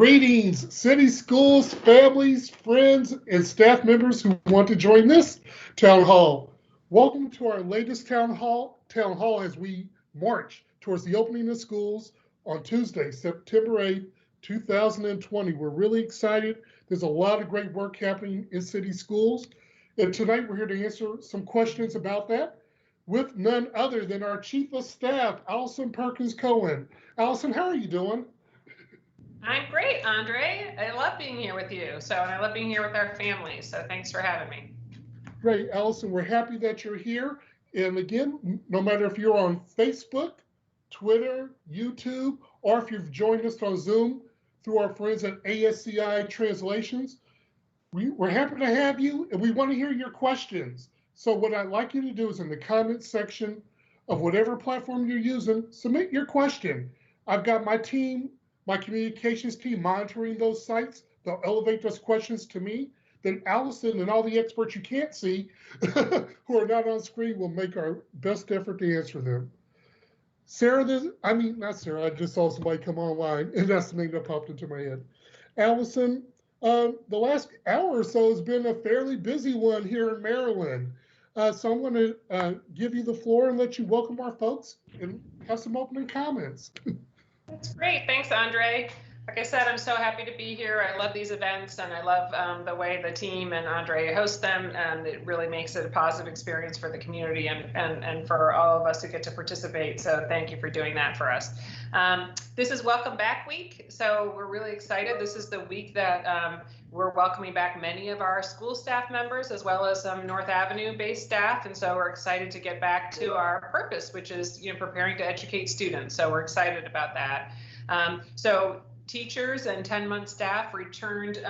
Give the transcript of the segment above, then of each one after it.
Greetings, city schools, families, friends, and staff members who want to join this town hall. Welcome to our latest town hall as we march towards the opening of schools on Tuesday, September 8th, 2020. We're really excited. There's a lot of great work happening in city schools. And tonight we're here to answer some questions about that with none other than our Chief of Staff, Allison Perkins Cohen. Allison, how are you doing? I'm great, Andre. I love being here with you. And I love being here with our family. So thanks for having me. Great, Allison. We're happy that you're here. And again, no matter if you're on Facebook, Twitter, YouTube, or if you've joined us on Zoom through our friends at ASCI Translations, we're happy to have you, and we want to hear your questions. So what I'd like you to do is in the comments section of whatever platform you're using, submit your question. I've got my team, my communications team monitoring those sites. They'll elevate those questions to me. Then Allison and all the experts you can't see who are not on screen will make our best effort to answer them. Not Sarah, I just saw somebody come online and that's the name that popped into my head. Allison, the last hour or so has been a fairly busy one here in Maryland. So I'm going to give you the floor and let you welcome our folks and have some opening comments. That's great. Thanks, Andre. Like I said, I'm so happy to be here. I love these events and I love the way the team and Andre host them, and it really makes it a positive experience for the community and for all of us who get to participate. So thank you for doing that for us. This is Welcome Back Week, so we're really excited. This is the week that we're welcoming back many of our school staff members as well as some North Avenue based staff, and so we're excited to get back to our purpose, which is preparing to educate students. So we're excited about that. So teachers and 10-month staff returned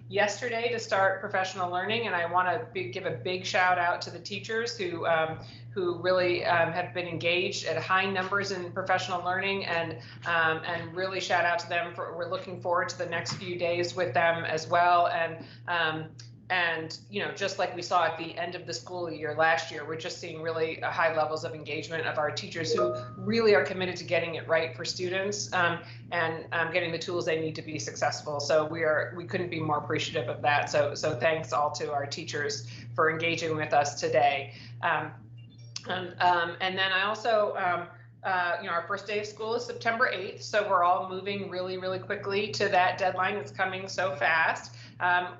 yesterday to start professional learning, and I want to give a big shout out to the teachers who really have been engaged at high numbers in professional learning, and really shout out to them. We're looking forward to the next few days with them as well, and just like we saw at the end of the school year last year, we're just seeing really high levels of engagement of our teachers who really are committed to getting it right for students and getting the tools they need to be successful. So we couldn't be more appreciative of that. So thanks all to our teachers for engaging with us today. And then I also, our first day of school is September 8th, so we're all moving really, really quickly to that deadline. It's coming so fast.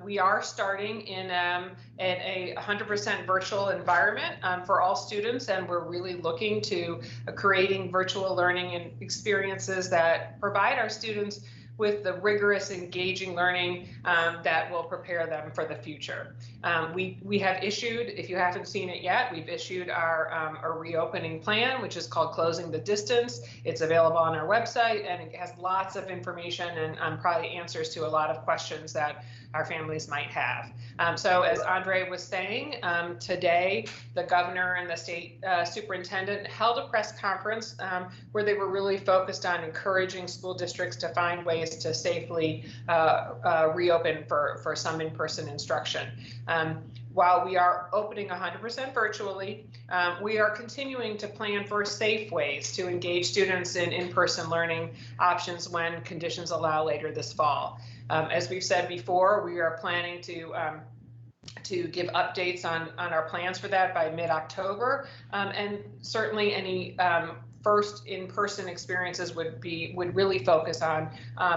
We are starting in a 100% virtual environment for all students, and we're really looking to creating virtual learning and experiences that provide our students with the rigorous, engaging learning that will prepare them for the future. We have issued, if you haven't seen it yet, we've issued our reopening plan, which is called Closing the Distance. It's available on our website, and it has lots of information and probably answers to a lot of questions that our families might have. So as Andre was saying, today the governor and the state superintendent held a press conference where they were really focused on encouraging school districts to find ways to safely reopen for some in-person instruction. While we are opening 100% virtually, we are continuing to plan for safe ways to engage students in in-person learning options when conditions allow later this fall. As we've said before, we are planning to give updates on our plans for that by mid-October, and certainly any first in-person experiences would really focus on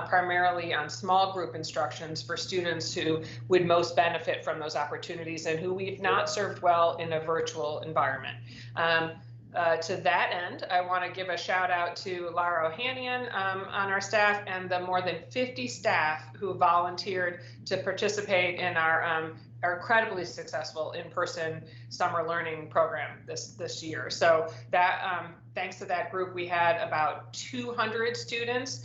primarily on small group instructions for students who would most benefit from those opportunities and who we've not served well in a virtual environment. To that end, I want to give a shout out to Lara Ohanian on our staff and the more than 50 staff who volunteered to participate in our incredibly successul in-person summer learning program this year. So that thanks to that group, we had about 200 students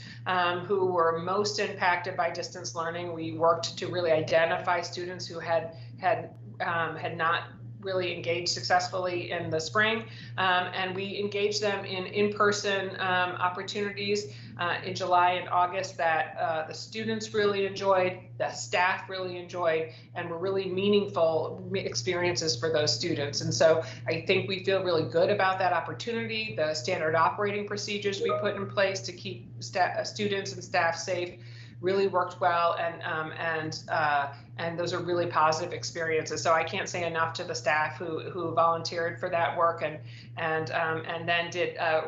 who were most impacted by distance learning. We worked to really identify students who had not really engaged successfully in the spring, and we engaged them in in-person opportunities in July and August that the students really enjoyed, the staff really enjoyed, and were really meaningful experiences for those students. And so I think we feel really good about that opportunity, the standard operating procedures we put in place to keep students and staff safe really worked well, and those are really positive experiences. So I can't say enough to the staff who volunteered for that work, and then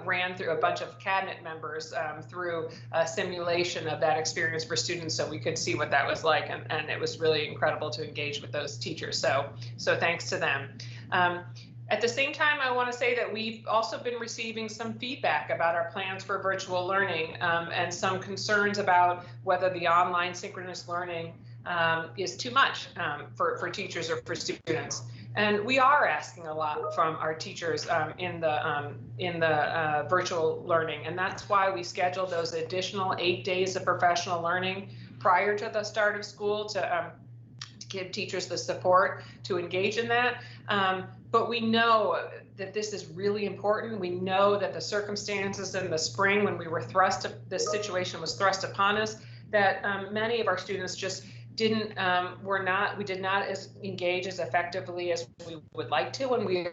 ran through a bunch of cabinet members through a simulation of that experience for students, so we could see what that was like, and it was really incredible to engage with those teachers. So thanks to them. At the same time, I want to say that we've also been receiving some feedback about our plans for virtual learning, and some concerns about whether the online synchronous learning is too much for teachers or for students. And we are asking a lot from our teachers in the virtual learning, and that's why we scheduled those additional 8 days of professional learning prior to the start of school to give teachers the support to engage in that. But we know that this is really important. We know that the circumstances in the spring, when this situation was thrust upon us, that many of our students just we did not engage as effectively as we would like to, and we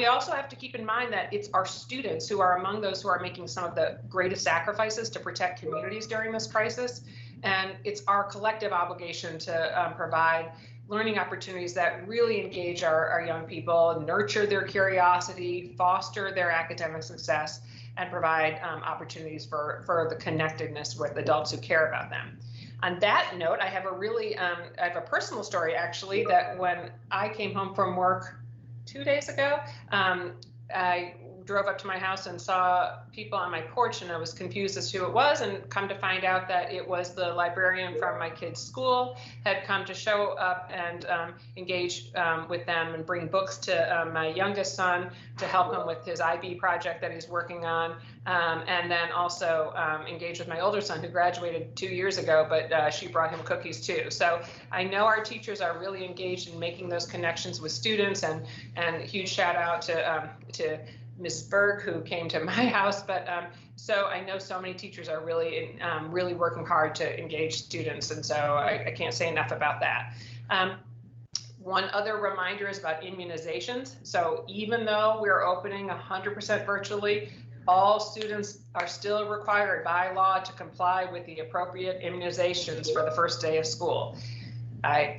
also have to keep in mind that it's our students who are among those who are making some of the greatest sacrifices to protect communities during this crisis. And it's our collective obligation to provide learning opportunities that really engage our young people, nurture their curiosity, foster their academic success, and provide opportunities for the connectedness with adults who care about them. On that note, I have a personal story, actually, that when I came home from work 2 days ago, I drove up to my house and saw people on my porch, and I was confused as to who it was, and come to find out that it was the librarian from my kids' school had come to show up and engage with them and bring books to my youngest son to help him with his IB project that he's working on, and then also engage with my older son, who graduated 2 years ago, but she brought him cookies too. So I know our teachers are really engaged in making those connections with students, and huge shout out to Ms. Berg, who came to my house, but so I know so many teachers are really working hard to engage students, and so I can't say enough about that. One other reminder is about immunizations. So even though we're opening 100% virtually, all students are still required by law to comply with the appropriate immunizations for the first day of school.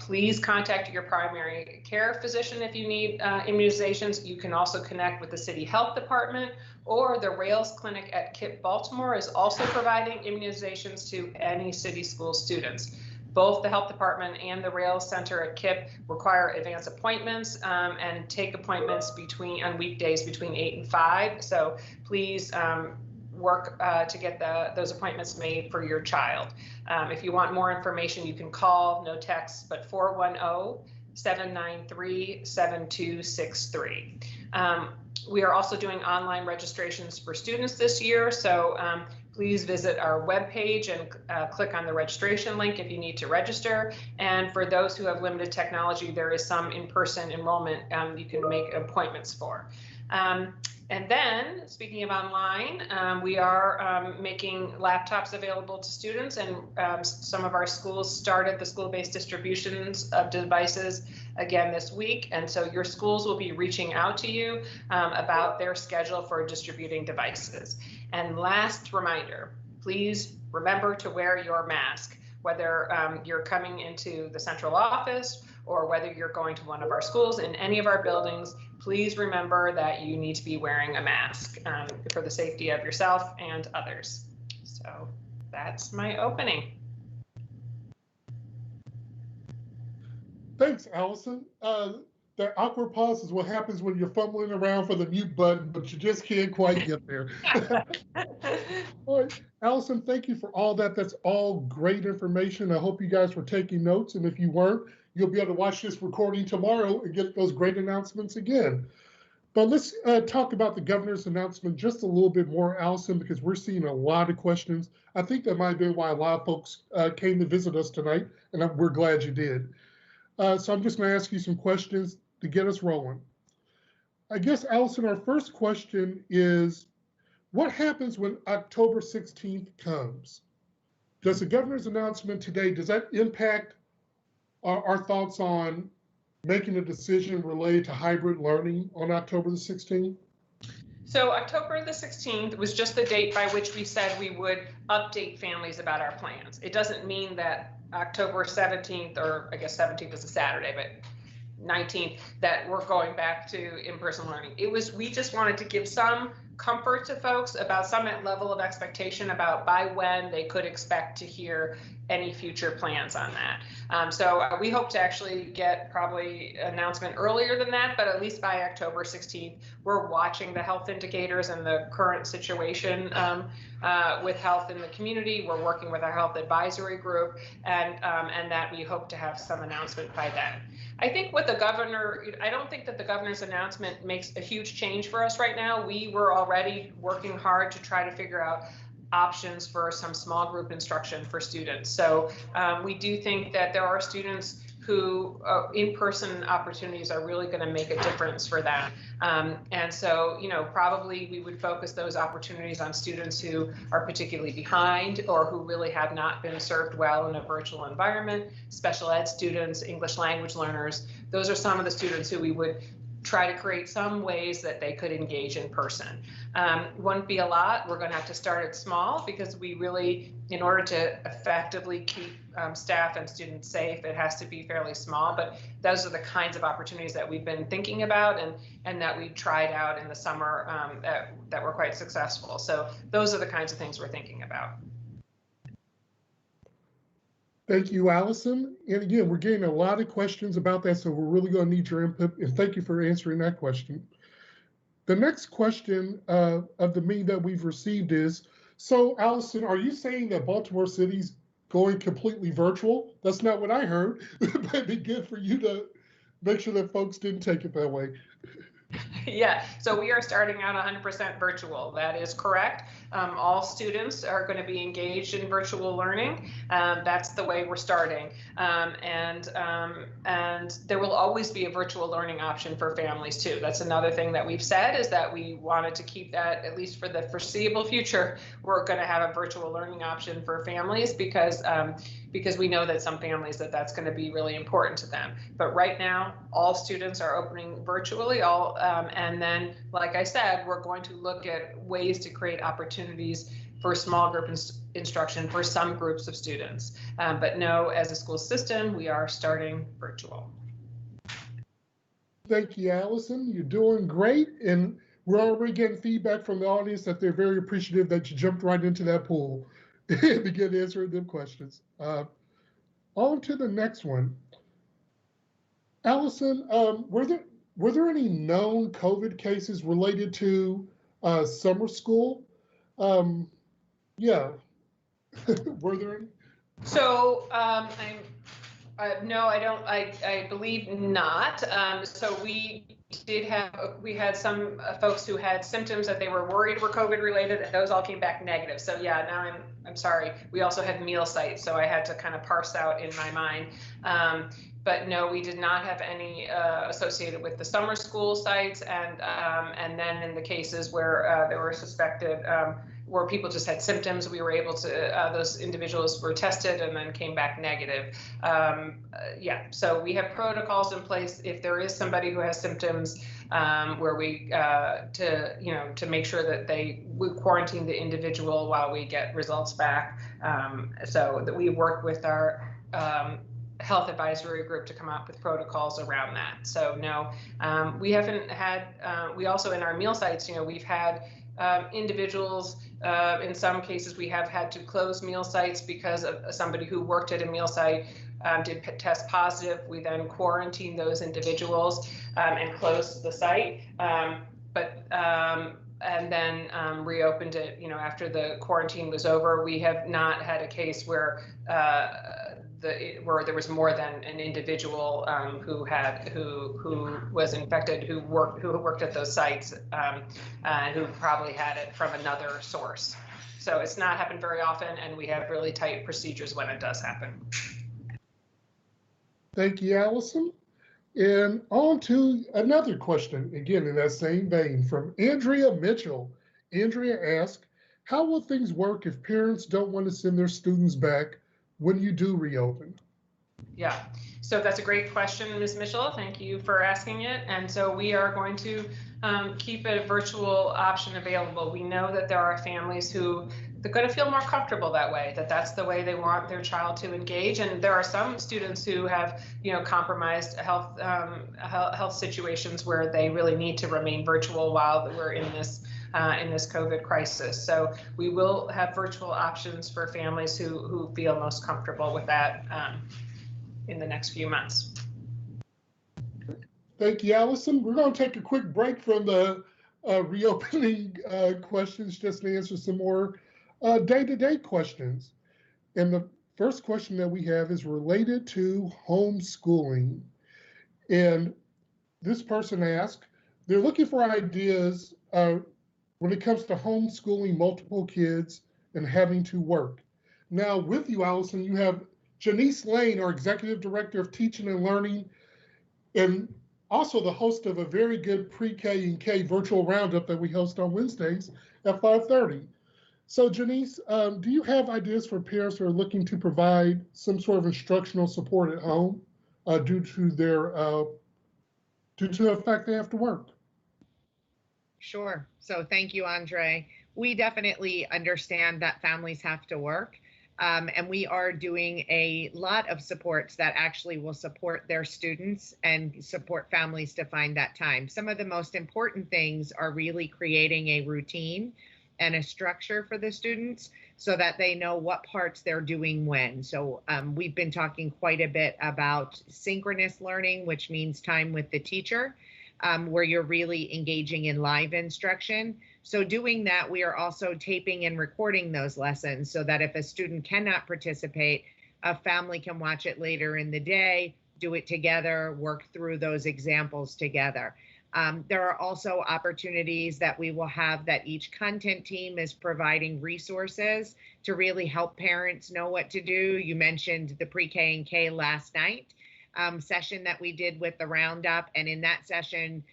Please contact your primary care physician if you need immunizations. You can also connect with the City Health Department, or the Rails Clinic at KIPP Baltimore is also providing immunizations to any city school students. Both the Health Department and the Rails Center at KIPP require advance appointments and take appointments on weekdays between 8 and 5. So please work to get those appointments made for your child. If you want more information, you can call, no text, but 410-793-7263. We are also doing online registrations for students this year, so please visit our webpage and click on the registration link if you need to register. And for those who have limited technology, there is some in-person enrollment you can make appointments for. And then, speaking of online, we are making laptops available to students, and some of our schools started the school-based distributions of devices again this week. And so your schools will be reaching out to you about their schedule for distributing devices. And last reminder, please remember to wear your mask, whether you're coming into the central office or whether you're going to one of our schools. In any of our buildings, please remember that you need to be wearing a mask for the safety of yourself and others. So that's my opening. Thanks, Allison. That awkward pause is what happens when you're fumbling around for the mute button, but you just can't quite get there. All right, Allison, thank you for all that. That's all great information. I hope you guys were taking notes, and if you weren't, you'll be able to watch this recording tomorrow and get those great announcements again. But let's talk about the governor's announcement just a little bit more, Allison, because we're seeing a lot of questions. I think that might be why a lot of folks came to visit us tonight, and we're glad you did. So I'm just going to ask you some questions to get us rolling. I guess, Allison, our first question is, what happens when October 16th comes? Does the governor's announcement today, does that impact our thoughts on making a decision related to hybrid learning on October the 16th? So October the 16th was just the date by which we said we would update families about our plans. It doesn't mean that October 17th, or I guess 17th is a Saturday, but 19th, that we're going back to in-person learning. We just wanted to give some comfort to folks about some level of expectation about by when they could expect to hear any future plans on that. So we hope to actually get probably an announcement earlier than that, but at least by October 16th, we're watching the health indicators and the current situation with health in the community. We're working with our health advisory group, and that we hope to have some announcement by then. I think with the governor, I don't think that the governor's announcement makes a huge change for us right now. We were already working hard to try to figure out options for some small group instruction for students. So we do think that there are students who in-person opportunities are really going to make a difference for them. And so, probably we would focus those opportunities on students who are particularly behind or who really have not been served well in a virtual environment, special ed students, English language learners. Those are some of the students who we would try to create some ways that they could engage in person. Won't be a lot. We're going to have to start it small because we really, in order to effectively keep staff and students safe, it has to be fairly small. But those are the kinds of opportunities that we've been thinking about and that we tried out in the summer that were quite successful. So those are the kinds of things we're thinking about. Thank you, Allison. And again, we're getting a lot of questions about that, so we're really going to need your input. And thank you for answering that question. The next question of the meeting that we've received is, so Allison, are you saying that Baltimore City's going completely virtual? That's not what I heard. It'd be good for you to make sure that folks didn't take it that way. Yeah, so we are starting out 100% virtual. That is correct. All students are going to be engaged in virtual learning. That's the way we're starting. And there will always be a virtual learning option for families too. That's another thing that we've said, is that we wanted to keep that, at least for the foreseeable future, we're going to have a virtual learning option for families because we know that some families that's going to be really important to them. But right now, all students are opening virtually, and then, like I said, we're going to look at ways to create opportunities for small group instruction for some groups of students. But no, as a school system, we are starting virtual. Thank you, Allison. You're doing great. And we're already getting feedback from the audience that they're very appreciative that you jumped right into that pool and began answering them questions. On to the next one. Allison, were there any known COVID cases related to summer school? Yeah, were there any? So no, I don't. I believe not. So we had some folks who had symptoms that they were worried were COVID related, and those all came back negative. So yeah, now I'm sorry. We also had meal sites, so I had to kind of parse out in my mind. But no, we did not have any associated with the summer school sites, and then in the cases where there were suspected, where people just had symptoms, we were able to, those individuals were tested and then came back negative. Yeah, so we have protocols in place if there is somebody who has symptoms, where we, to make sure that we quarantine the individual while we get results back. So that we work with our health advisory group to come up with protocols around that. So no, we haven't had, we also in our meal sites, we've had individuals, in some cases we have had to close meal sites because of somebody who worked at a meal site did test positive. We then quarantined those individuals and closed the site. And then reopened it, after the quarantine was over. We have not had a case where where there was more than an individual who was infected, who worked at those sites, who probably had it from another source. So it's not happened very often, and we have really tight procedures when it does happen. Thank you, Allison. And on to another question, again in that same vein, from Andrea Mitchell. Andrea asked, how will things work if parents don't want to send their students back when you do reopen? Yeah, so that's a great question, Ms. Mitchell. Thank you for asking it. And so we are going to keep a virtual option available. We know that there are families who they're going to feel more comfortable that way, that's the way they want their child to engage. And there are some students who have, compromised health situations where they really need to remain virtual while we're in this COVID crisis. So we will have virtual options for families who feel most comfortable with that in the next few months. Thank you, Allison. We're going to take a quick break from the reopening questions just to answer some more day-to-day questions. And the first question that we have is related to homeschooling. And this person asked, they're looking for ideas when it comes to homeschooling multiple kids and having to work. Now with you, Allison, you have Janice Lane, our Executive Director of Teaching and Learning, and also the host of a very good pre-K and K virtual roundup that we host on Wednesdays at 5:30. So Janice, do you have ideas for parents who are looking to provide some sort of instructional support at home due to the fact they have to work? Sure. So thank you, Andre. We definitely understand that families have to work. And we are doing a lot of supports that actually will support their students and support families to find that time. Some of the most important things are really creating a routine and a structure for the students so that they know what parts they're doing when. So we've been talking quite a bit about synchronous learning, which means time with the teacher, where you're really engaging in live instruction. So doing that, we are also taping and recording those lessons so that if a student cannot participate, a family can watch it later in the day, do it together, work through those examples together. There are also opportunities that we will have that each content team is providing resources to really help parents know what to do. You mentioned the pre-K and K last night session that we did with the Roundup. And in that session,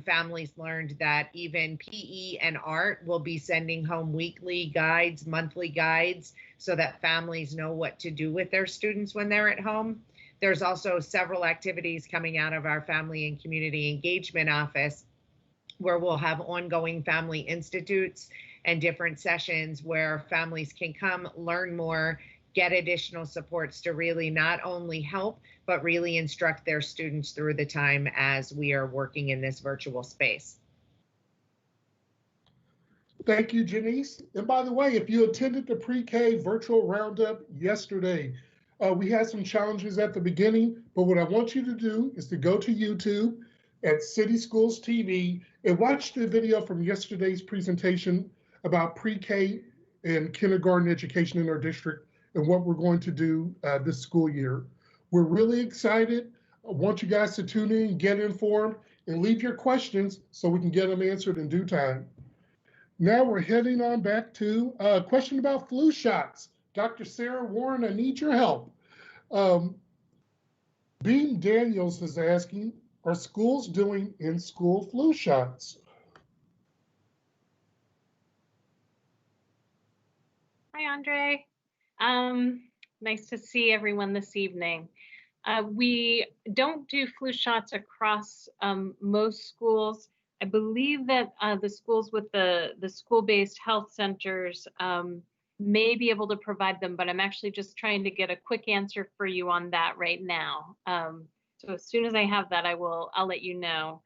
families learned that even PE and art will be sending home weekly guides, monthly guides, so that families know what to do with their students when they're at home. There's also several activities coming out of our Family and Community Engagement Office where we'll have ongoing family institutes and different sessions where families can come, learn more, get additional supports to really not only help, but really instruct their students through the time as we are working in this virtual space. Thank you, Janice. And by the way, if you attended the pre-K virtual roundup yesterday, we had some challenges at the beginning, but what I want you to do is to go to YouTube at City Schools TV and watch the video from yesterday's presentation about pre-K and kindergarten education in our district and what we're going to do this school year. We're really excited. I want you guys to tune in, get informed, and leave your questions so we can get them answered in due time. Now we're heading on back to a question about flu shots. Dr. Sarah Warren, I need your help. Bean Daniels is asking, are schools doing in-school flu shots? Hi, Andre. Nice to see everyone this evening. We don't do flu shots across most schools. I believe that the schools with the school-based health centers may be able to provide them, but I'm actually just trying to get a quick answer for you on that right now. So as soon as I have that, I'll let you know.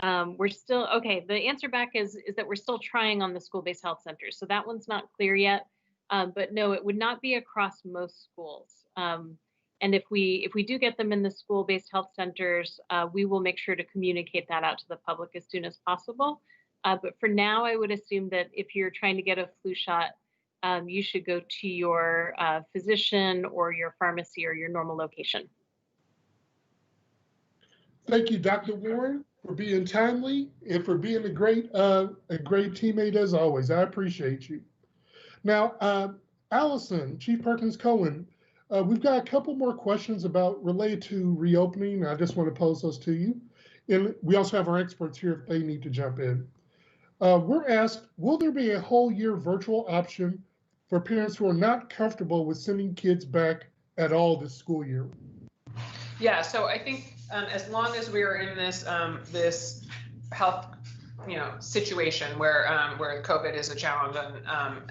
We're still, okay, the answer back is that we're still trying on the school-based health centers. So that one's not clear yet, but no, it would not be across most schools. And if we do get them in the school-based health centers, we will make sure to communicate that out to the public as soon as possible. But for now, I would assume that if you're trying to get a flu shot, you should go to your physician or your pharmacy or your normal location. Thank you, Dr. Warren, for being timely and for being a great teammate as always. I appreciate you. Now, Allison, Chief Perkins Cohen, we've got a couple more questions related to reopening. I just want to pose those to you. And we also have our experts here if they need to jump in. We're asked, will there be a whole year virtual option for parents who are not comfortable with sending kids back at all this school year? Yeah, so I think as long as we are in this this health situation where COVID is a challenge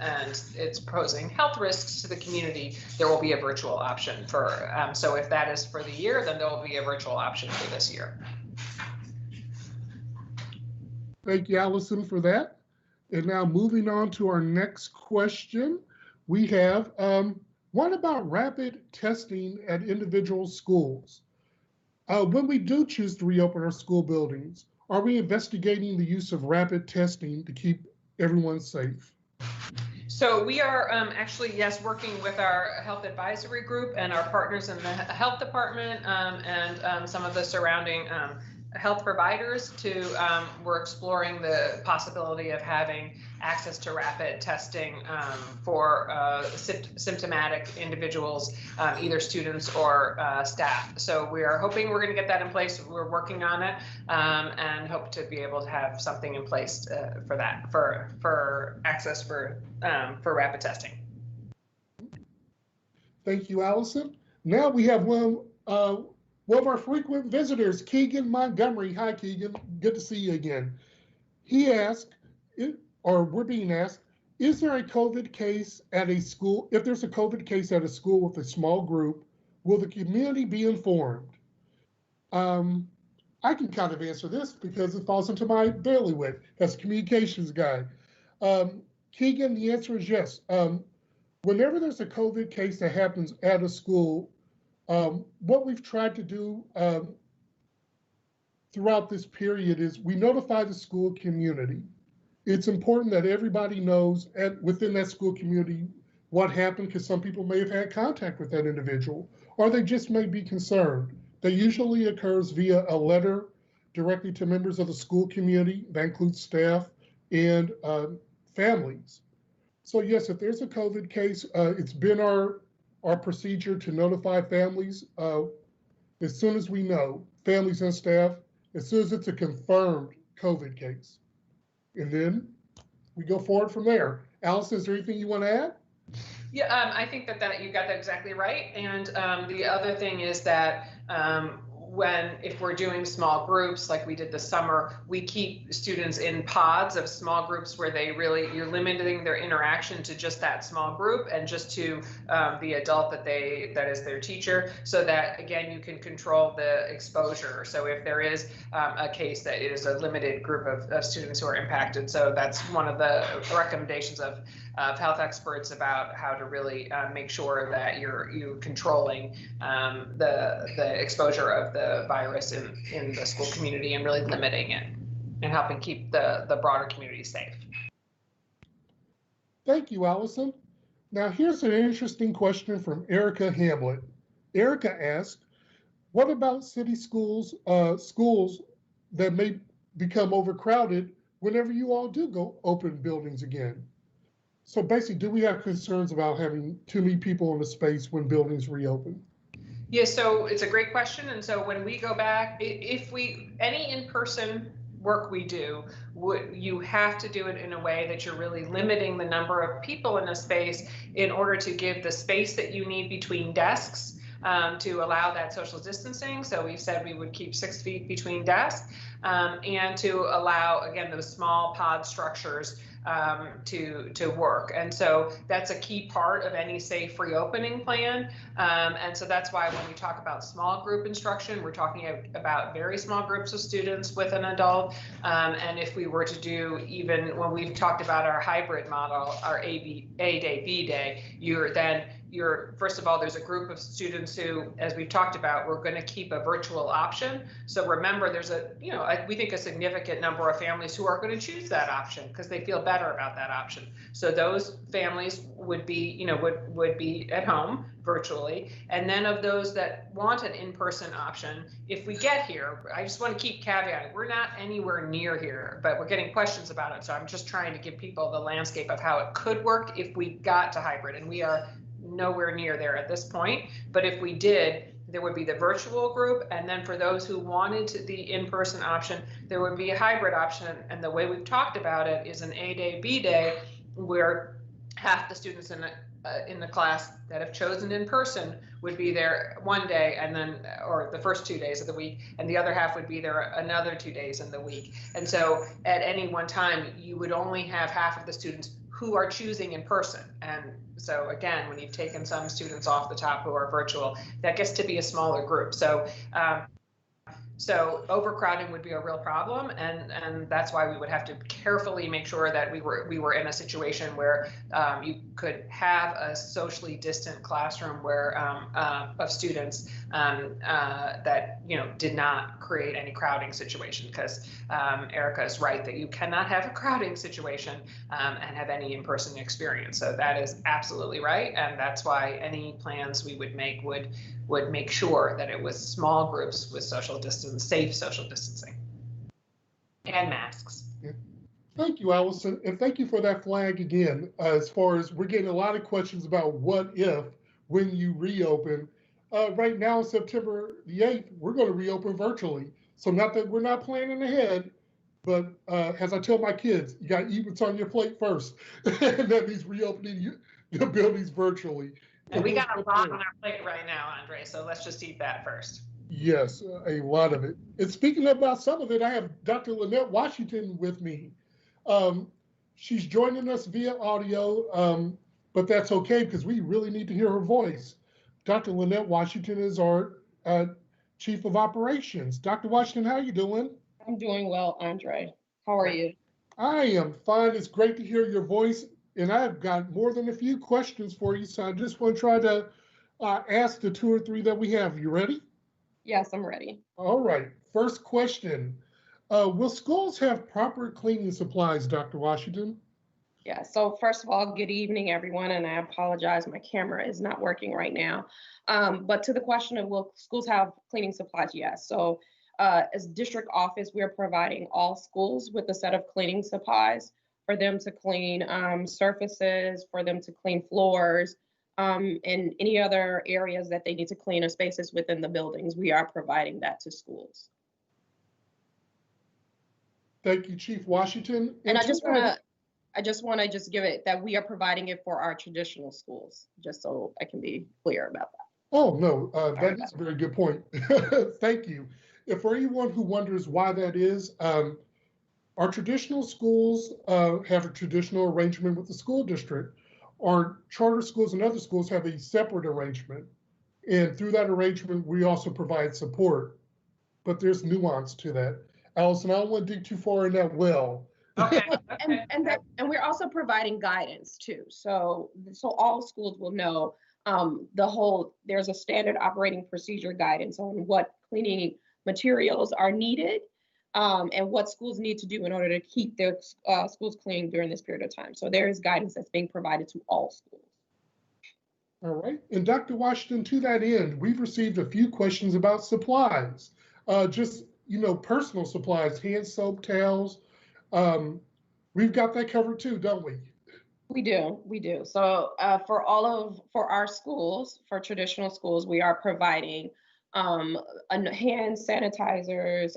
and it's posing health risks to the community, there will be a virtual option for. So if that is for the year, then there will be a virtual option for this year. Thank you, Allison, for that. And now moving on to our next question, we have, what about rapid testing at individual schools? When we do choose to reopen our school buildings, are we investigating the use of rapid testing to keep everyone safe? So we are actually, yes, working with our health advisory group and our partners in the health department and some of the surrounding health providers we're exploring the possibility of having access to rapid testing for symptomatic individuals, either students or staff. So we are hoping we're going to get that in place. We're working on it and hope to be able to have something in place for that, for access for rapid testing. Thank you, Allison. Now we have one of our frequent visitors, Keegan Montgomery. Hi, Keegan. Good to see you again. He asked, or we're being asked, is there a COVID case at a school? If there's a COVID case at a school with a small group, will the community be informed? I can kind of answer this because it falls into my bailiwick as a communications guy. Keegan, the answer is yes. Whenever there's a COVID case that happens at a school, what we've tried to do throughout this period is we notify the school community. It's important that everybody knows within that school community what happened, because some people may have had contact with that individual, or they just may be concerned. That usually occurs via a letter directly to members of the school community. That includes staff and families. So yes, if there's a COVID case, it's been our procedure to notify families as soon as we know, families and staff, as soon as it's a confirmed COVID case. And then we go forward from there. Allison, is there anything you want to add? Yeah, I think that you got that exactly right. And the other thing is that if we're doing small groups like we did this summer, we keep students in pods of small groups where you're limiting their interaction to just that small group and just to the adult that is their teacher, so that again you can control the exposure. So if there is a case that it is a limited group of students who are impacted, so that's one of the recommendations of health experts about how to really make sure that you're controlling the exposure of the virus in the school community and really limiting it and helping keep the broader community safe. Thank you, Allison. Now here's an interesting question from Erica Hamlet. Erica asked, what about city schools that may become overcrowded whenever you all do go open buildings again? So basically, do we have concerns about having too many people in the space when buildings reopen? Yeah, so it's a great question. And so when we go back, any in-person work we do, you have to do it in a way that you're really limiting the number of people in a space in order to give the space that you need between desks to allow that social distancing. So we said we would keep 6 feet between desks and to allow, again, those small pod structures to work. And so that's a key part of any safe reopening plan. And so that's why when we talk about small group instruction, we're talking about very small groups of students with an adult. And if we were to do, even when we've talked about our hybrid model, our A day, B day, first of all, there's a group of students who, as we've talked about, we're going to keep a virtual option. So remember, there's we think a significant number of families who are going to choose that option because they feel better about that option. So those families would be, would be at home virtually. And then of those that want an in-person option, if we get here, I just want to keep caveating, we're not anywhere near here, but we're getting questions about it. So I'm just trying to give people the landscape of how it could work if we got to hybrid, and we are nowhere near there at this point. But if we did, there would be the virtual group, and then for those who wanted the in-person option, there would be a hybrid option. And the way we've talked about it is an A day, B day, where half the students in in the class that have chosen in person would be there one day, and then, or the first 2 days of the week, and the other half would be there another 2 days in the week. And so at any one time, you would only have half of the students who are choosing in person. And so again, when you've taken some students off the top who are virtual, that gets to be a smaller group. So overcrowding would be a real problem, and that's why we would have to carefully make sure that we were in a situation where you could have a socially distant classroom where of students that did not create any crowding situation, because Erica is right that you cannot have a crowding situation and have any in-person experience. So that is absolutely right, and that's why any plans we would make would make sure that it was small groups with social distance, safe social distancing, and masks. Thank you, Allison, and thank you for that flag again. As far as we're getting a lot of questions about what if when you reopen. Right now, September the 8th, we're going to reopen virtually. So not that we're not planning ahead, but as I tell my kids, you got to eat what's on your plate first. And that means reopening the buildings virtually. And we got a lot on our plate right now, Andre, so let's just eat that first. Yes, a lot of it. And speaking about some of it, I have Dr. Lynette Washington with me. She's joining us via audio, but that's okay because we really need to hear her voice. Dr. Lynette Washington is our Chief of Operations. Dr. Washington, how are you doing? I'm doing well, Andre. How are you? I am fine. It's great to hear your voice. And I've got more than a few questions for you, so I just want to try to ask the 2 or 3 that we have. You ready? Yes, I'm ready. All right. First question. Will schools have proper cleaning supplies, Dr. Washington? Yeah, so first of all, good evening, everyone, and I apologize, my camera is not working right now. But to the question of will schools have cleaning supplies, yes. So as district office, we're providing all schools with a set of cleaning supplies for them to clean surfaces, for them to clean floors, and any other areas that they need to clean or spaces within the buildings. We are providing that to schools. Thank you, Chief Washington. And I just want to give it that we are providing it for our traditional schools, just so I can be clear about that. Oh, no, that is a very good point. Thank you. And for anyone who wonders why that is, our traditional schools have a traditional arrangement with the school district. Our charter schools and other schools have a separate arrangement. And through that arrangement, we also provide support. But there's nuance to that. Allison, I don't want to dig too far in that well. Okay. And we're also providing guidance too. So all schools will know there's a standard operating procedure guidance on what cleaning materials are needed. And what schools need to do in order to keep their schools clean during this period of time. So there is guidance that's being provided to all schools. All right. And Dr. Washington, to that end, we've received a few questions about supplies, personal supplies, hand soap, towels. We've got that covered too, don't we? We do. So for our schools, for traditional schools, we are providing hand sanitizers,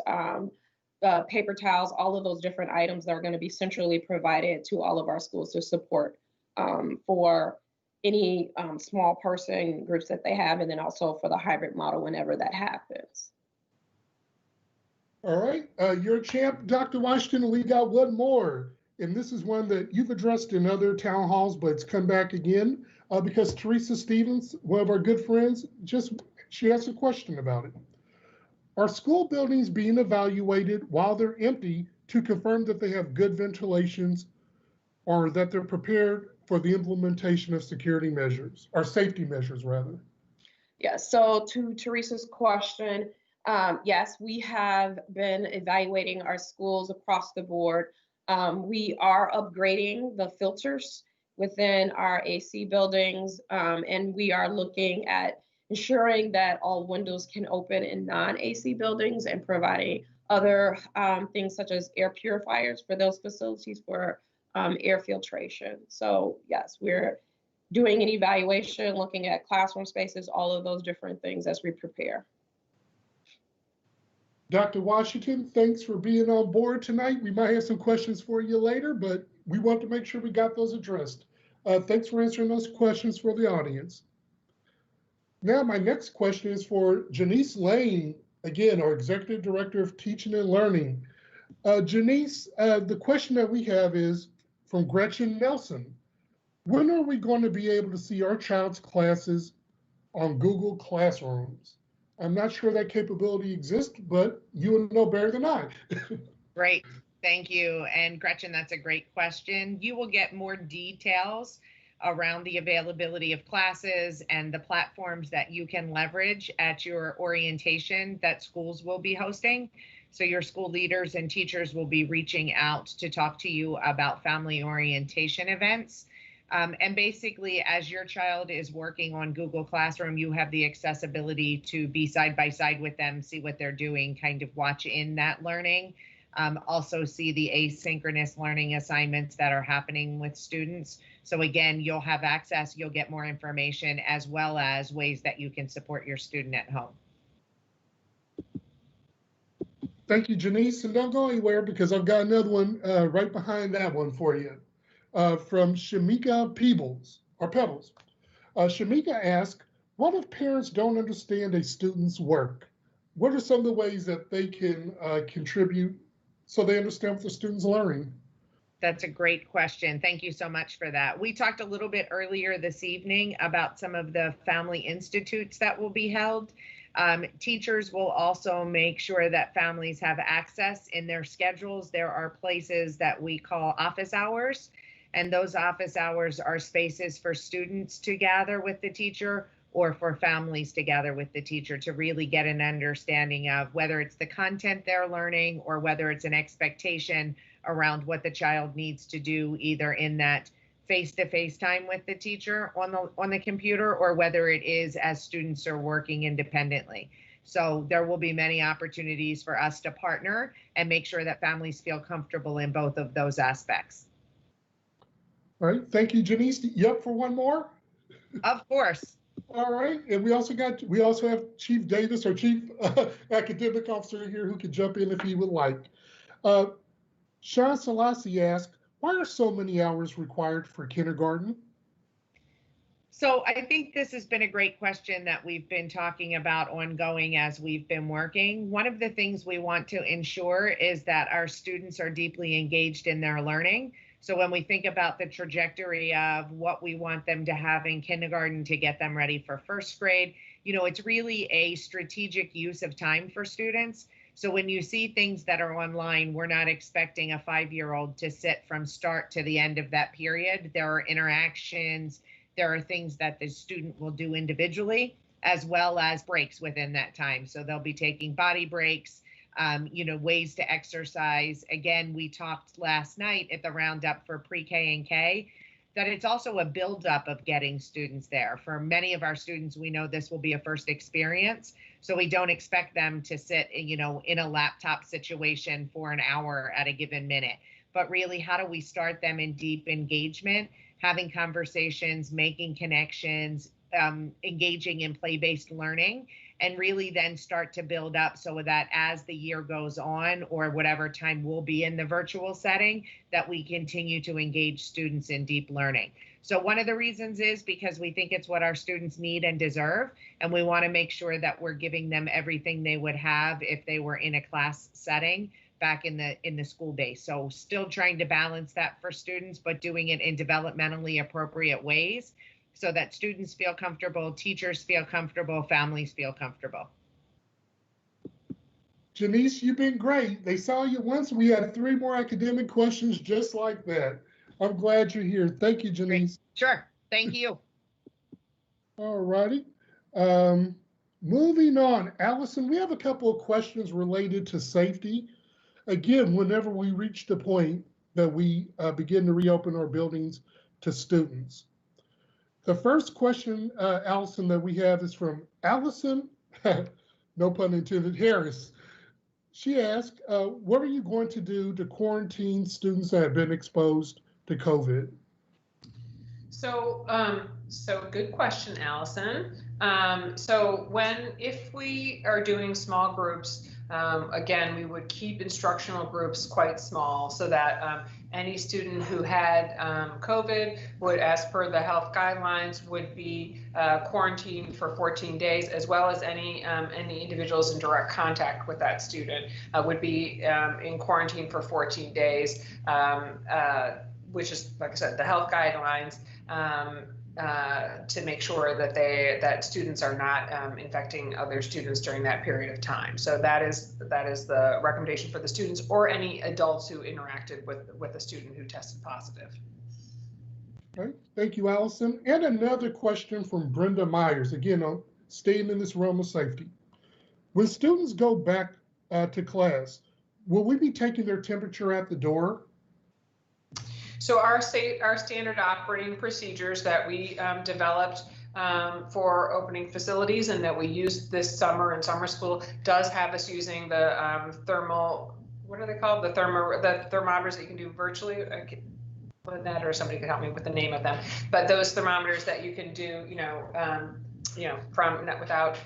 paper towels, all of those different items that are going to be centrally provided to all of our schools to support for any small person groups that they have, and then also for the hybrid model whenever that happens. All right, you're a champ, Dr. Washington. We got one more, and this is one that you've addressed in other town halls, but it's come back again because Teresa Stevens, one of our good friends, she asked a question about it. Are school buildings being evaluated while they're empty to confirm that they have good ventilations or that they're prepared for the implementation of security measures, or safety measures rather? Yeah, so to Teresa's question, yes, we have been evaluating our schools across the board. We are upgrading the filters within our AC buildings, and we are looking at ensuring that all windows can open in non-AC buildings and providing other things such as air purifiers for those facilities for air filtration. So yes, we're doing an evaluation, looking at classroom spaces, all of those different things as we prepare. Dr. Washington, thanks for being on board tonight. We might have some questions for you later, but we want to make sure we got those addressed. Thanks for answering those questions for the audience. Now, my next question is for Janice Lane, again, our Executive Director of Teaching and Learning. Janice, the question that we have is from Gretchen Nelson. When are we going to be able to see our child's classes on Google Classrooms? I'm not sure that capability exists, but you would know better than I. Great. Thank you. And Gretchen, that's a great question. You will get more details around the availability of classes and the platforms that you can leverage at your orientation that schools will be hosting. So your school leaders and teachers will be reaching out to talk to you about family orientation events. And basically, as your child is working on Google Classroom, you have the accessibility to be side by side with them, see what they're doing, kind of watch in that learning. Also see the asynchronous learning assignments that are happening with students. So again, you'll have access, you'll get more information, as well as ways that you can support your student at home. Thank you, Janice. And don't go anywhere because I've got another one right behind that one for you. From Shamika Pebbles. Shamika asked, what if parents don't understand a student's work? What are some of the ways that they can contribute so they understand what the student's learning? That's a great question. Thank you so much for that. We talked a little bit earlier this evening about some of the family institutes that will be held. Teachers will also make sure that families have access in their schedules. There are places that we call office hours, and those office hours are spaces for students to gather with the teacher or for families to gather with the teacher to really get an understanding of whether it's the content they're learning or whether it's an expectation around what the child needs to do either in that face-to-face time with the teacher on the computer or whether it is as students are working independently. So there will be many opportunities for us to partner and make sure that families feel comfortable in both of those aspects. All right, thank you, Janice. You up for one more? Of course. All right, and we also have Chief Davis, our Chief Academic Officer here, who could jump in if he would like. Sean Selassie asked, why are so many hours required for kindergarten? So I think this has been a great question that we've been talking about ongoing as we've been working. One of the things we want to ensure is that our students are deeply engaged in their learning. So when we think about the trajectory of what we want them to have in kindergarten to get them ready for first grade, it's really a strategic use of time for students. So when you see things that are online, we're not expecting a 5-year-old to sit from start to the end of that period. There are interactions, there are things that the student will do individually, as well as breaks within that time. So they'll be taking body breaks, ways to exercise. Again, we talked last night at the Roundup for pre-K and K that it's also a buildup of getting students there. For many of our students, we know this will be a first experience. So we don't expect them to sit, in a laptop situation for an hour at a given minute. But really, how do we start them in deep engagement, having conversations, making connections, engaging in play-based learning, and really then start to build up so that as the year goes on or whatever time we'll be in the virtual setting, that we continue to engage students in deep learning. So one of the reasons is because we think it's what our students need and deserve, and we want to make sure that we're giving them everything they would have if they were in a class setting back in the school day. So still trying to balance that for students, but doing it in developmentally appropriate ways so that students feel comfortable, teachers feel comfortable, families feel comfortable. Janice, you've been great. They saw you once. We had 3 more academic questions just like that. I'm glad you're here. Thank you, Janice. Sure. Thank you. All righty. Moving on. Allison, we have a couple of questions related to safety. Again, whenever we reach the point that we begin to reopen our buildings to students. The first question, Allison, that we have is from Allison, no pun intended, Harris. She asked, what are you going to do to quarantine students that have been exposed to COVID? So good question, Allison. If we are doing small groups, again, we would keep instructional groups quite small so that Any student who had COVID would, as per the health guidelines, would be quarantined for 14 days, as well as any individuals in direct contact with that student would be in quarantine for 14 days, which is, like I said, the health guidelines. To make sure that that students are not infecting other students during that period of time. So that is the recommendation for the students or any adults who interacted with a student who tested positive. Okay, thank you, Allison. And another question from Brenda Myers, again, staying in this realm of safety. When students go back to class, will we be taking their temperature at the door? So our standard operating procedures that we developed for opening facilities and that we used this summer in summer school does have us using the thermal, what are they called? The thermometers that you can do virtually. Lynette or somebody could help me with the name of them. But those thermometers that you can do, from not without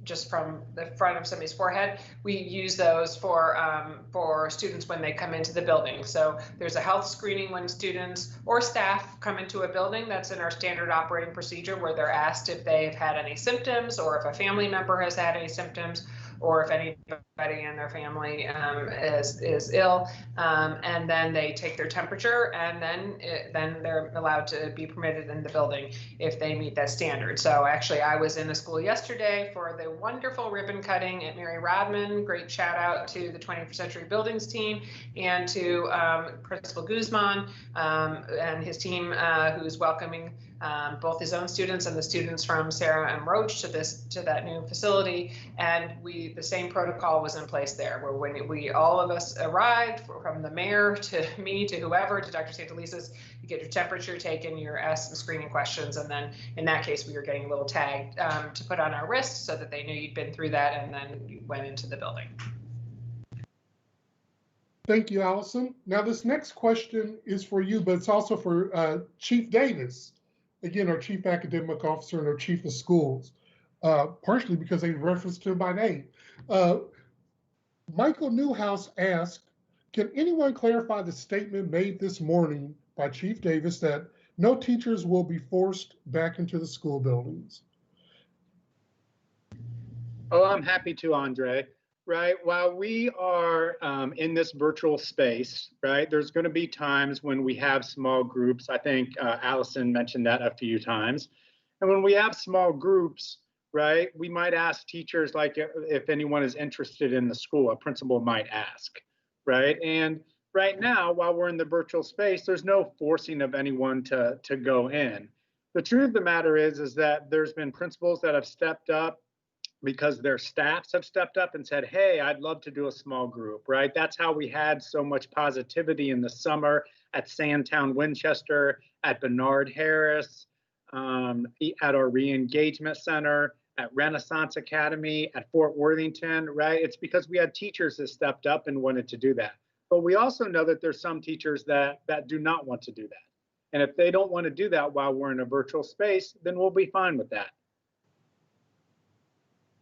just from the front of somebody's forehead, we use those for students when they come into the building. So there's a health screening when students or staff come into a building. That's in our standard operating procedure, where they're asked if they've had any symptoms or if a family member has had any symptoms, or if anybody in their family is ill, and then they take their temperature, and then they're allowed to be permitted in the building if they meet that standard. So actually, I was in a school yesterday for the wonderful ribbon cutting at Mary Rodman. Great shout out to the 21st Century Buildings team and to Principal Guzman and his team, who's welcoming both his own students and the students from Sarah and Roach to that new facility. And the same protocol was in place there, where when all of us arrived, from the mayor to me to whoever, to Dr. Santelisa's, you get your temperature taken, you're asked some screening questions, and then in that case we were getting a little tag to put on our wrist so that they knew you'd been through that, and then you went into the building. Thank you, Allison. Now this next question is for you, but it's also for Chief Davis. Again, our Chief Academic Officer and our Chief of Schools, partially because they referenced him by name. Michael Newhouse asked, can anyone clarify the statement made this morning by Chief Davis that no teachers will be forced back into the school buildings? Oh, I'm happy to, Andre. Right, while we are in this virtual space, right, there's going to be times when we have small groups. I think Allison mentioned that a few times. And when we have small groups, right, we might ask teachers, like if anyone is interested in the school, a principal might ask, right? And right now, while we're in the virtual space, there's no forcing of anyone to go in. The truth of the matter is that there's been principals that have stepped up because their staffs have stepped up and said, hey, I'd love to do a small group, right? That's how we had so much positivity in the summer at Sandtown Winchester, at Bernard Harris, at our re-engagement center, at Renaissance Academy, at Fort Worthington, right? It's because we had teachers that stepped up and wanted to do that. But we also know that there's some teachers that do not want to do that. And if they don't want to do that while we're in a virtual space, then we'll be fine with that.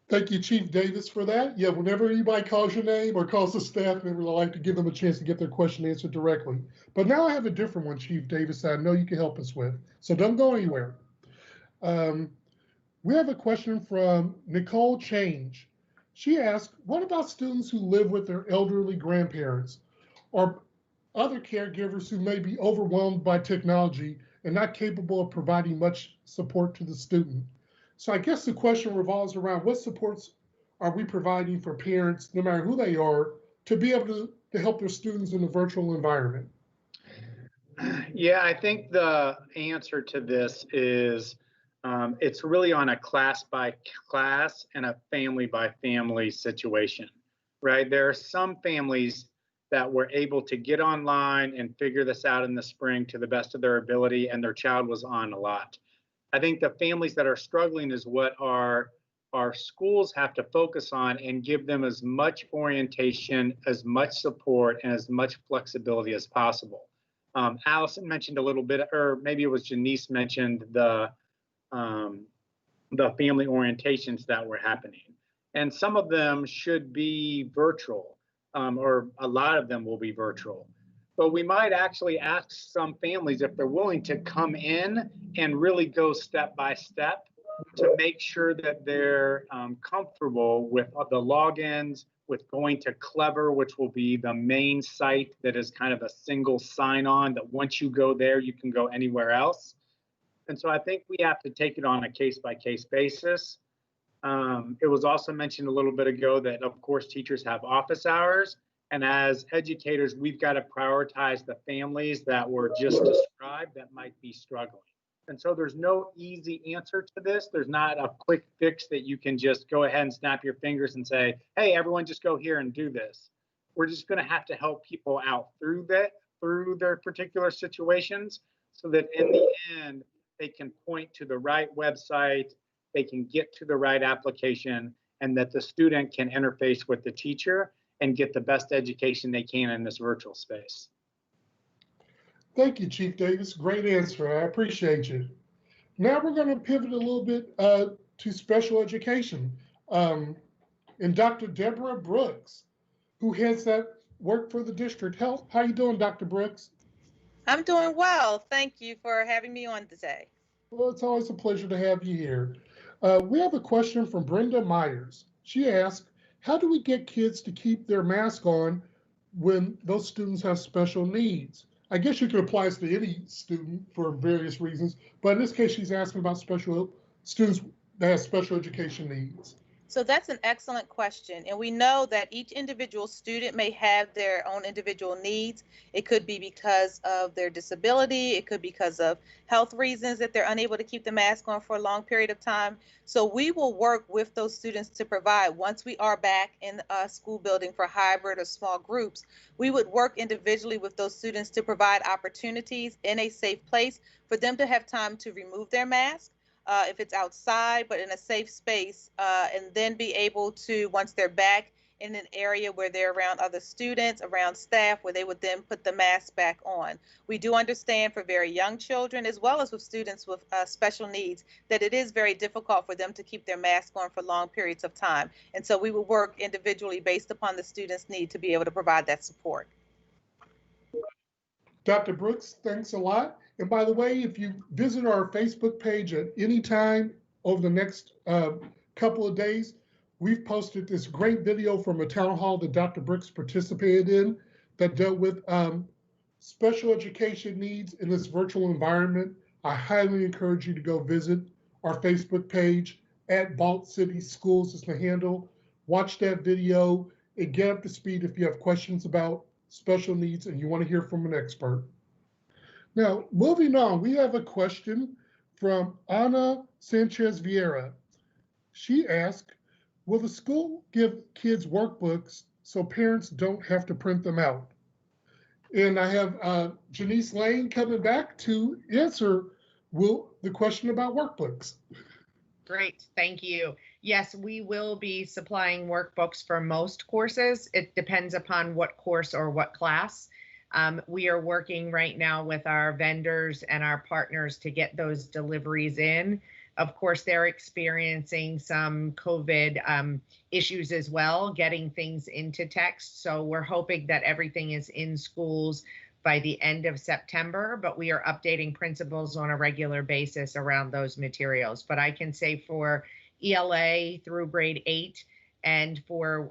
Thank you, Chief Davis, for that. Yeah, whenever anybody calls your name or calls a staff member, I like to give them a chance to get their question answered directly. But now I have a different one, Chief Davis, that I know you can help us with. So don't go anywhere. We have a question from Nicole Change. She asked, what about students who live with their elderly grandparents or other caregivers who may be overwhelmed by technology and not capable of providing much support to the student? So I guess the question revolves around what supports are we providing for parents, no matter who they are, to be able to help their students in the virtual environment? Yeah, I think the answer to this is it's really on a class by class and a family by family situation, right? There are some families that were able to get online and figure this out in the spring to the best of their ability, and their child was on a lot. I think the families that are struggling is what our schools have to focus on and give them as much orientation, as much support, and as much flexibility as possible. Allison mentioned a little bit, or maybe it was Janice mentioned the family orientations that were happening. And some of them should be virtual, or a lot of them will be virtual. but we might actually ask some families if they're willing to come in and really go step by step to make sure that they're comfortable with the logins, with going to Clever, which will be the main site that is kind of a single sign-on that once you go there, you can go anywhere else. And so I think we have to take it on a case-by-case basis. It was also mentioned a little bit ago that, of course, teachers have office hours. And as educators, we've got to prioritize the families that were just described that might be struggling. And so there's no easy answer to this. There's not a quick fix that you can just go ahead and snap your fingers and say, hey, everyone just go here and do this. We're just going to have to help people out through their particular situations so that in the end, they can point to the right website, they can get to the right application, and that the student can interface with the teacher and get the best education they can in this virtual space. Thank you, Chief Davis. Great answer. I appreciate you. Now we're going to pivot a little bit to special education. And Dr. Deborah Brooks, who heads that work for the district. How you doing, Dr. Brooks? I'm doing well. Thank you for having me on today. Well, it's always a pleasure to have you here. We have a question from Brenda Myers. She asked, how do we get kids to keep their mask on when those students have special needs? I guess you could apply this to any student for various reasons, but in this case, she's asking about special students that have special education needs. So that's an excellent question. And we know that each individual student may have their own individual needs. It could be because of their disability. It could be because of health reasons that they're unable to keep the mask on for a long period of time. So we will work with those students to provide, once we are back in a school building for hybrid or small groups, we would work individually with those students to provide opportunities in a safe place for them to have time to remove their mask. If it's outside, but in a safe space, and then be able to, once they're back in an area where they're around other students, around staff, where they would then put the mask back on. We do understand for very young children, as well as with students with special needs, that it is very difficult for them to keep their mask on for long periods of time. And so we will work individually based upon the student's need to be able to provide that support. Dr. Brooks, thanks a lot. And by the way, if you visit our Facebook page at any time over the next couple of days, we've posted this great video from a town hall that Dr. Brooks participated in that dealt with special education needs in this virtual environment. I highly encourage you to go visit our Facebook page at Balt City Schools is the handle. Watch that video and get up to speed if you have questions about special needs and you want to hear from an expert. Now, moving on, we have a question from Ana Sanchez Vieira. She asked, will the school give kids workbooks so parents don't have to print them out? And I have Janice Lane coming back to answer the question about workbooks. Great, thank you. Yes, we will be supplying workbooks for most courses. It depends upon what course or what class. We are working right now with our vendors and our partners to get those deliveries in. Of course, they're experiencing some COVID issues as well, getting things into text. So we're hoping that everything is in schools by the end of September, but we are updating principals on a regular basis around those materials. But I can say for ELA through grade 8 and for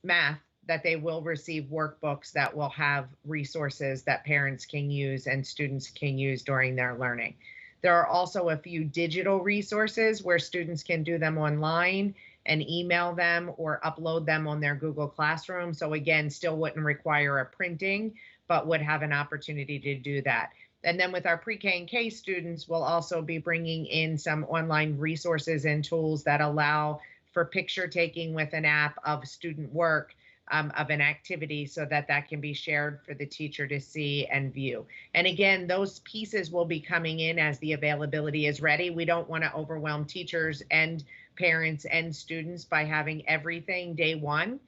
math, that they will receive workbooks that will have resources that parents can use and students can use during their learning. There are also a few digital resources where students can do them online and email them or upload them on their Google Classroom. So again, still wouldn't require a printing, but would have an opportunity to do that. And then with our pre-K and K students, we'll also be bringing in some online resources and tools that allow for picture taking with an app of student work of an activity so that that can be shared for the teacher to see and view. And again, those pieces will be coming in as the availability is ready. We don't want to overwhelm teachers and parents and students by having everything day one.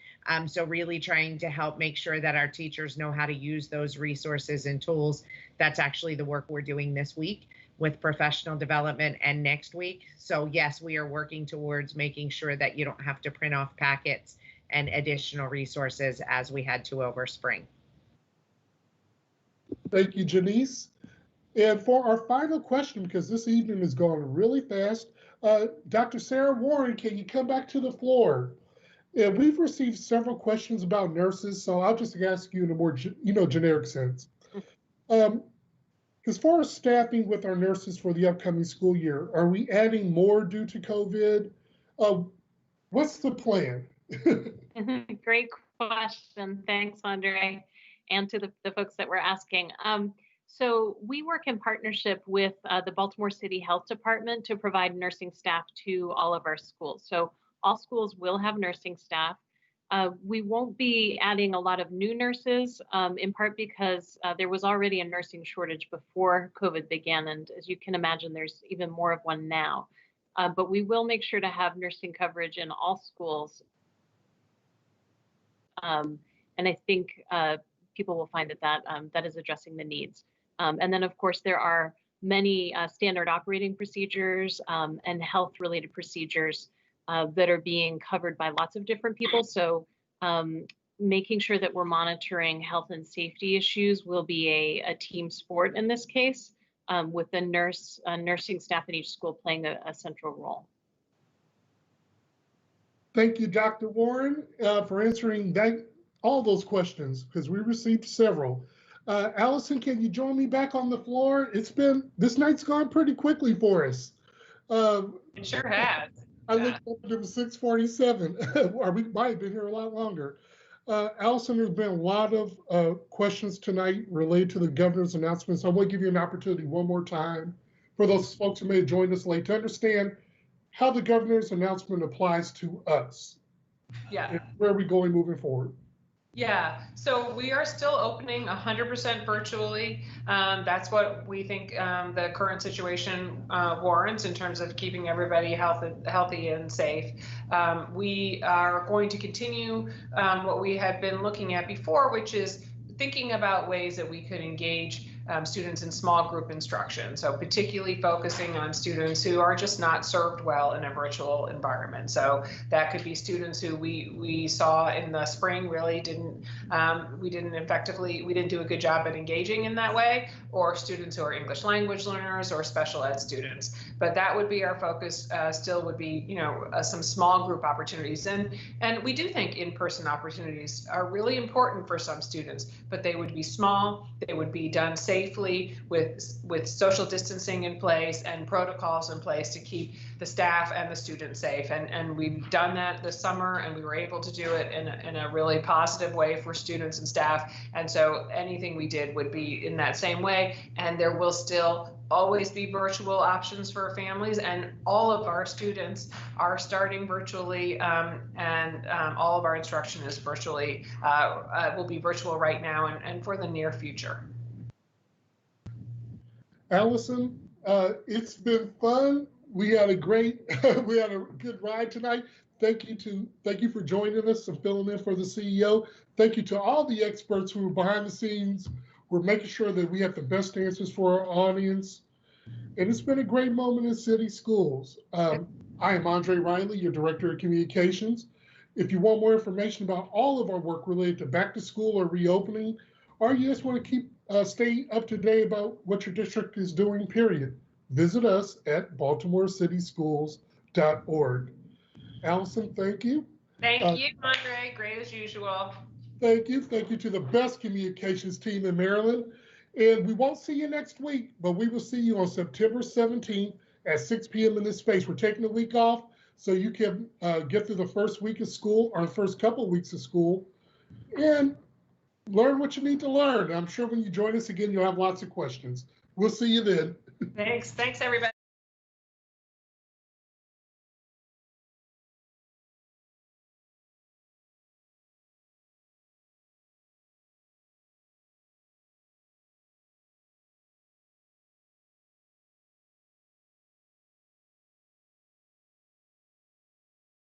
So really trying to help make sure that our teachers know how to use those resources and tools. That's actually the work we're doing this week with professional development and next week. So yes, we are working towards making sure that you don't have to print off packets and additional resources as we had to over spring. Thank you, Janice. And for our final question, because this evening is going really fast, Dr. Sarah Warren, can you come back to the floor? And we've received several questions about nurses, so I'll just ask you in a more, generic sense. As far as staffing with our nurses for the upcoming school year, are we adding more due to COVID? What's the plan? Great question. Thanks, Andre, and to the folks that were asking. So we work in partnership with the Baltimore City Health Department to provide nursing staff to all of our schools. So all schools will have nursing staff. We won't be adding a lot of new nurses, in part because there was already a nursing shortage before COVID began. And as you can imagine, there's even more of one now. But we will make sure to have nursing coverage in all schools. And I think people will find that is addressing the needs. And then, of course, there are many standard operating procedures and health-related procedures that are being covered by lots of different people. So making sure that we're monitoring health and safety issues will be a team sport in this case, with the nursing staff in each school playing a central role. Thank you, Dr. Warren, for answering all those questions, because we received several. Allison, can you join me back on the floor? This night's gone pretty quickly for us. It sure has. I looked up, it was 6:47, or we might have been here a lot longer. Allison, there's been a lot of questions tonight related to the governor's announcements. I want to give you an opportunity one more time for those folks who may have joined us late to understand how the governor's announcement applies to us. Yeah. And where are we going moving forward? Yeah, so we are still opening 100% virtually. That's what we think the current situation warrants in terms of keeping everybody healthy and safe. We are going to continue what we had been looking at before, which is thinking about ways that we could engage students in small group instruction. So particularly focusing on students who are just not served well in a virtual environment. So that could be students who we saw in the spring really didn't do a good job at engaging in that way, or students who are English language learners or special ed students. But that would be our focus, still would be, some small group opportunities. And we do think in-person opportunities are really important for some students, but they would be small, they would be done safely with social distancing in place and protocols in place to keep the staff and the students safe. And we've done that this summer, and we were able to do it in a really positive way for students and staff. And so anything we did would be in that same way. And there will still always be virtual options for families, and all of our students are starting virtually, and all of our instruction is virtually, will be virtual right now and for the near future. Allison, it's been fun. We had a good ride tonight. Thank you for joining us and filling in for the CEO. Thank you to all the experts who were behind the scenes. We're making sure that we have the best answers for our audience. And it's been a great moment in city schools. I am Andre Riley, your Director of Communications. If you want more information about all of our work related to back to school or reopening, or you just want to stay up to date about what your district is doing, period, visit us at baltimorecitischools.org. Allison, thank you. Thank you, Andre. Great as usual. Thank you. Thank you to the best communications team in Maryland. And we won't see you next week, but we will see you on September 17th at 6 p.m. in this space. We're taking a week off so you can get through the first week of school, or the first couple of weeks of school, and learn what you need to learn. I'm sure when you join us again, you'll have lots of questions. We'll see you then. Thanks, everybody.